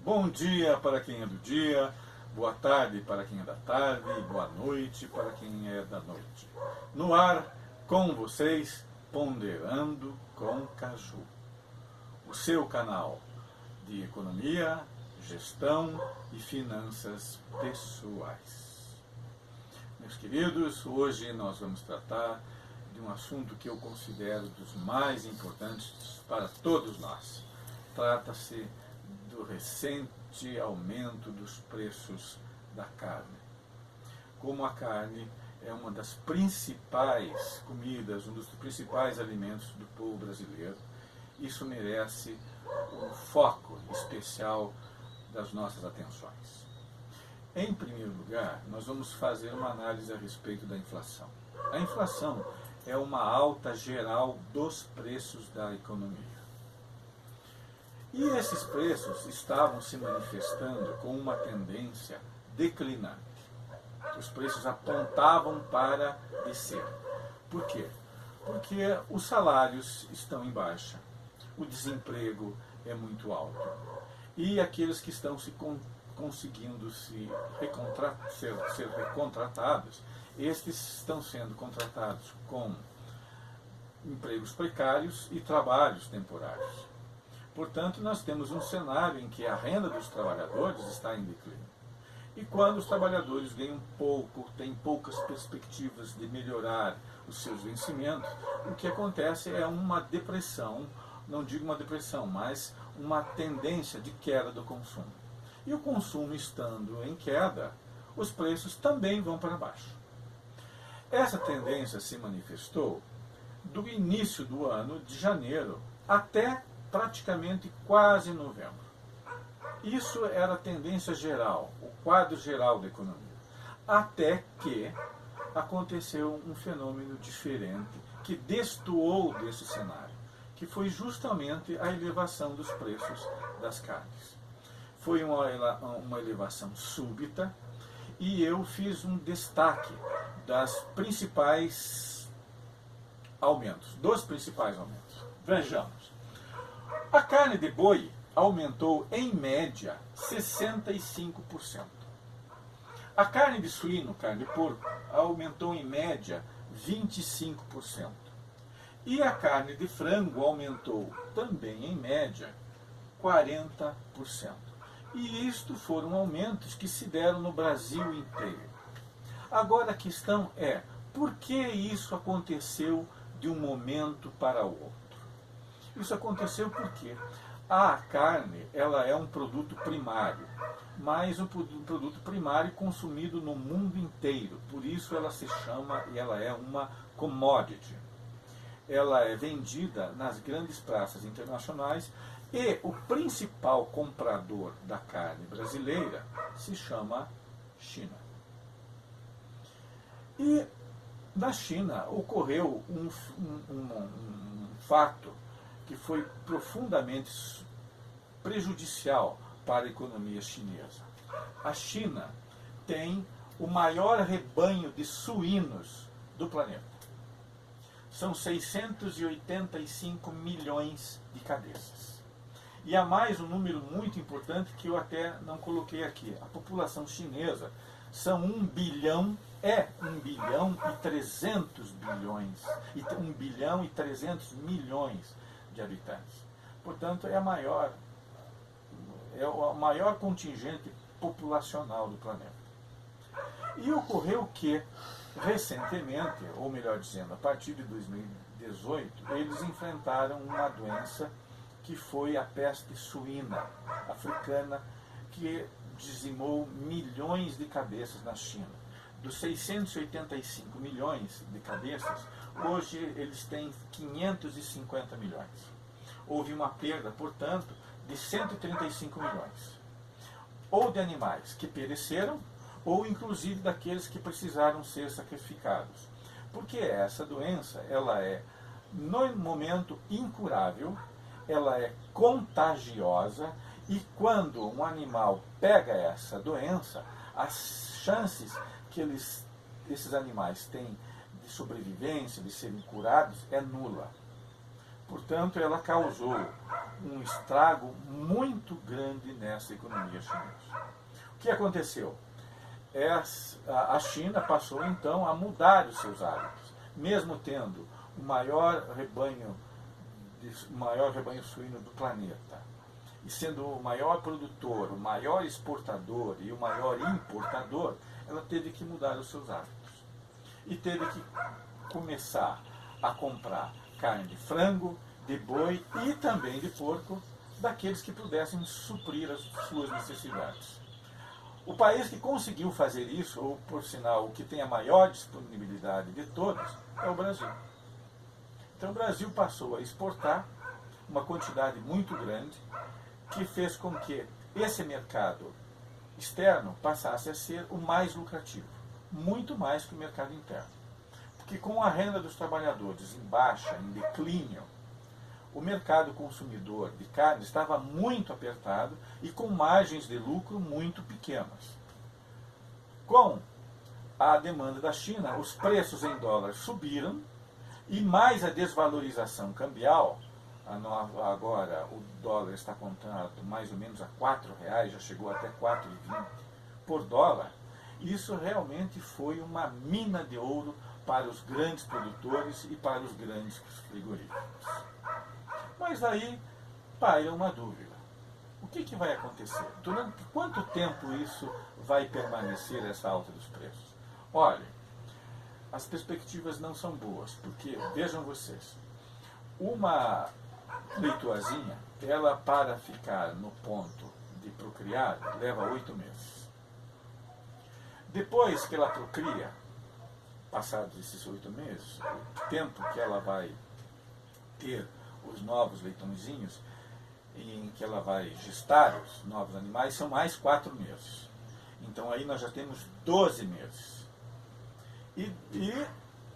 Bom dia para quem é do dia, boa tarde para quem é da tarde, boa noite para quem é da noite. No ar, com vocês, Ponderando com Caju, o seu canal de economia, gestão e finanças pessoais. Meus queridos, hoje nós vamos tratar de um assunto que eu considero dos mais importantes para todos nós. Trata-se do recente aumento dos preços da carne. Como a carne é uma das principais comidas, um dos principais alimentos do povo brasileiro, isso merece um foco especial das nossas atenções. Em primeiro lugar, nós vamos fazer uma análise a respeito da inflação. A inflação é uma alta geral dos preços da economia. E esses preços estavam se manifestando com uma tendência declinante. Os preços apontavam para descer. Por quê? Porque os salários estão em baixa, o desemprego é muito alto. E aqueles que estão conseguindo ser recontratados, estes estão sendo contratados com empregos precários e trabalhos temporários. Portanto, nós temos um cenário em que a renda dos trabalhadores está em declínio. E quando os trabalhadores ganham pouco, têm poucas perspectivas de melhorar os seus vencimentos, o que acontece é uma depressão, não digo uma depressão, mas uma tendência de queda do consumo. E o consumo estando em queda, os preços também vão para baixo. Essa tendência se manifestou do início do ano de janeiro até praticamente quase novembro. Isso era a tendência geral, o quadro geral da economia. Até que aconteceu um fenômeno diferente que destoou desse cenário, que foi justamente a elevação dos preços das carnes. Foi uma elevação súbita e eu fiz um destaque dos principais aumentos. Vejamos. A carne de boi aumentou, em média, 65%. A carne de suíno, carne de porco, aumentou, em média, 25%. E a carne de frango aumentou, também, em média, 40%. E isto foram aumentos que se deram no Brasil inteiro. Agora a questão é, por que isso aconteceu de um momento para o outro? Isso aconteceu porque a carne ela é um produto primário, mas um produto primário consumido no mundo inteiro. Por isso ela se chama, e ela é uma commodity. Ela é vendida nas grandes praças internacionais e o principal comprador da carne brasileira se chama China. E na China ocorreu um fato que foi profundamente prejudicial para a economia chinesa. A China tem o maior rebanho de suínos do planeta. São 685 milhões de cabeças. E há mais um número muito importante que eu até não coloquei aqui. A população chinesa são 1 bilhão e 300 bilhões, 1 bilhão e 300 milhões de habitantes. Portanto, é o maior contingente populacional do planeta. E ocorreu que, recentemente, ou melhor dizendo, a partir de 2018, eles enfrentaram uma doença que foi a peste suína africana, que dizimou milhões de cabeças na China. Dos 685 milhões de cabeças, hoje eles têm 550 milhões. Houve uma perda, portanto, de 135 milhões. Ou de animais que pereceram, ou inclusive daqueles que precisaram ser sacrificados. Porque essa doença, ela é, no momento, incurável, ela é contagiosa, e quando um animal pega essa doença, as chances que esses animais têm de sobrevivência, de serem curados, é nula. Portanto, ela causou um estrago muito grande nessa economia chinesa. O que aconteceu? A China passou então a mudar os seus hábitos, mesmo tendo o maior rebanho suíno do planeta, e sendo o maior produtor, o maior exportador e o maior importador, ela teve que mudar os seus hábitos. E teve que começar a comprar carne de frango, de boi e também de porco, daqueles que pudessem suprir as suas necessidades. O país que conseguiu fazer isso, ou por sinal, o que tem a maior disponibilidade de todos, é o Brasil. Então o Brasil passou a exportar uma quantidade muito grande, que fez com que esse mercado externo passasse a ser o mais lucrativo, muito mais que o mercado interno. Porque com a renda dos trabalhadores em baixa, em declínio, o mercado consumidor de carne estava muito apertado e com margens de lucro muito pequenas. Com a demanda da China, os preços em dólar subiram e mais a desvalorização cambial. Agora o dólar está contado mais ou menos a R$4, já chegou até R$4,20 por dólar. Isso realmente foi uma mina de ouro para os grandes produtores e para os grandes frigoríficos. Mas aí paira uma dúvida. O que vai acontecer? Durante quanto tempo isso vai permanecer, essa alta dos preços? Olha, as perspectivas não são boas, porque, vejam vocês, uma leitoazinha, ela para ficar no ponto de procriar, leva 8 meses. Depois que ela procria, passados esses 8 meses, o tempo que ela vai ter os novos leitõezinhos, em que ela vai gestar os novos animais, são mais 4 meses. Então aí nós já temos 12 meses. E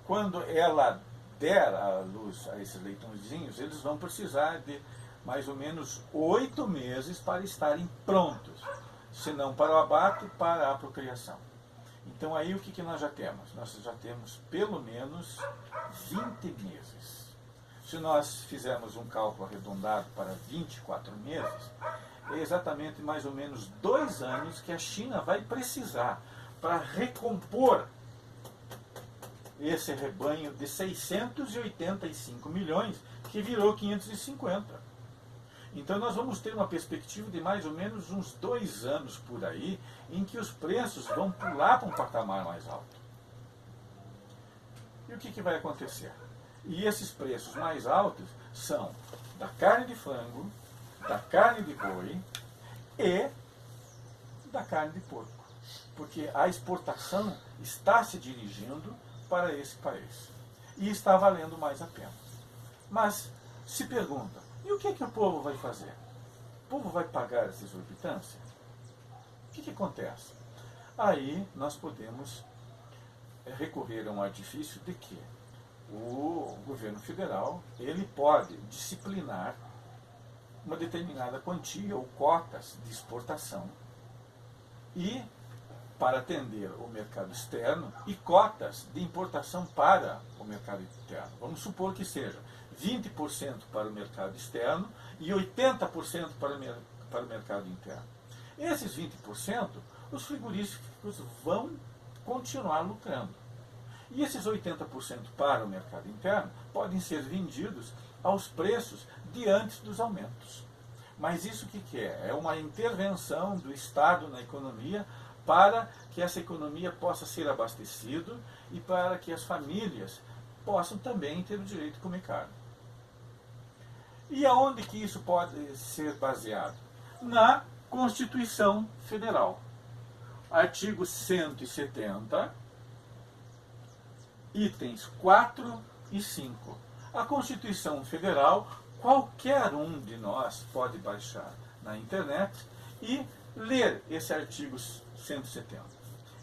quando ela der a luz a esses leitõezinhos, eles vão precisar de mais ou menos 8 meses para estarem prontos, se não para o abate, para a procriação. Então aí o que nós já temos? Nós já temos pelo menos 20 meses. Se nós fizermos um cálculo arredondado para 24 meses, é exatamente mais ou menos 2 anos que a China vai precisar para recompor esse rebanho de 685 milhões, que virou 550. Então nós vamos ter uma perspectiva de mais ou menos uns 2 anos por aí, em que os preços vão pular para um patamar mais alto. E o que vai acontecer? E esses preços mais altos são da carne de frango, da carne de boi e da carne de porco. Porque a exportação está se dirigindo para esse país. E está valendo mais a pena. Mas se pergunta, e o que o povo vai fazer? O povo vai pagar essa exorbitância? O que acontece? Aí nós podemos recorrer a um artifício de que o governo federal ele pode disciplinar uma determinada quantia ou cotas de exportação e para atender o mercado externo e cotas de importação para o mercado interno. Vamos supor que seja 20% para o mercado externo e 80% para o mercado interno. Esses 20%, os frigoríficos vão continuar lucrando. E esses 80% para o mercado interno podem ser vendidos aos preços de antes dos aumentos. Mas isso o que é? É uma intervenção do Estado na economia para que essa economia possa ser abastecida e para que as famílias possam também ter o direito de comer carne. E aonde que isso pode ser baseado? Na Constituição Federal. Artigo 170, itens 4 e 5. A Constituição Federal, qualquer um de nós pode baixar na internet e ler esse artigo 170,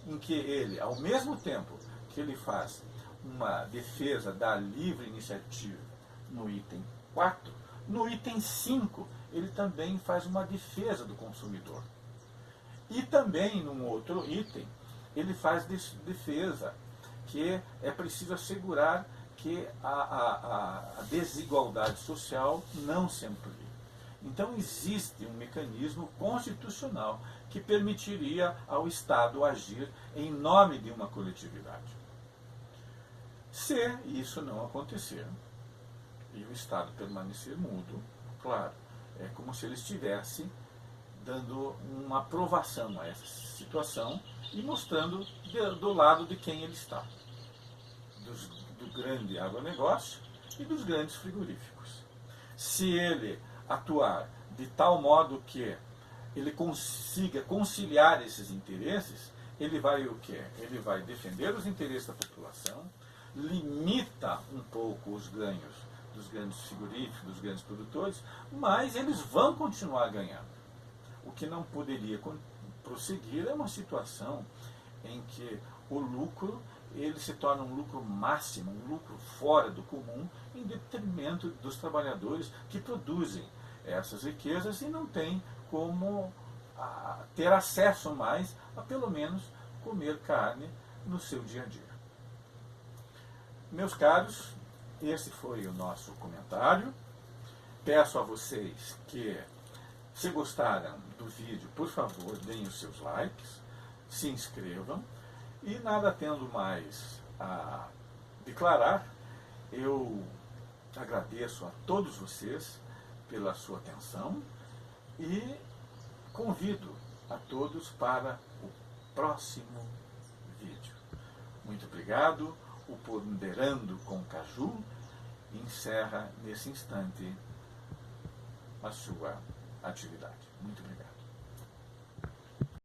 em que ele, ao mesmo tempo que ele faz uma defesa da livre iniciativa no item 4, no item 5 ele também faz uma defesa do consumidor. E também, num outro item, ele faz defesa que é preciso assegurar que a desigualdade social não se amplie. Então existe um mecanismo constitucional que permitiria ao Estado agir em nome de uma coletividade. Se isso não acontecer, e o Estado permanecer mudo, claro, é como se ele estivesse dando uma aprovação a essa situação e mostrando do lado de quem ele está. Do grande agronegócio e dos grandes frigoríficos. Se ele atuar de tal modo que ele consiga conciliar esses interesses, ele vai o quê? Ele vai defender os interesses da população, limita um pouco os ganhos dos grandes frigoríficos, dos grandes produtores, mas eles vão continuar ganhando. O que não poderia prosseguir é uma situação em que o lucro ele se torna um lucro máximo, um lucro fora do comum, em detrimento dos trabalhadores que produzem essas riquezas e não têm como ter acesso mais a, pelo menos, comer carne no seu dia a dia. Meus caros, esse foi o nosso comentário. Peço a vocês que, se gostaram do vídeo, por favor, deem os seus likes, se inscrevam. E nada tendo mais a declarar, eu agradeço a todos vocês pela sua atenção e convido a todos para o próximo vídeo. Muito obrigado. O Ponderando com Caju encerra nesse instante a sua atividade. Muito obrigado.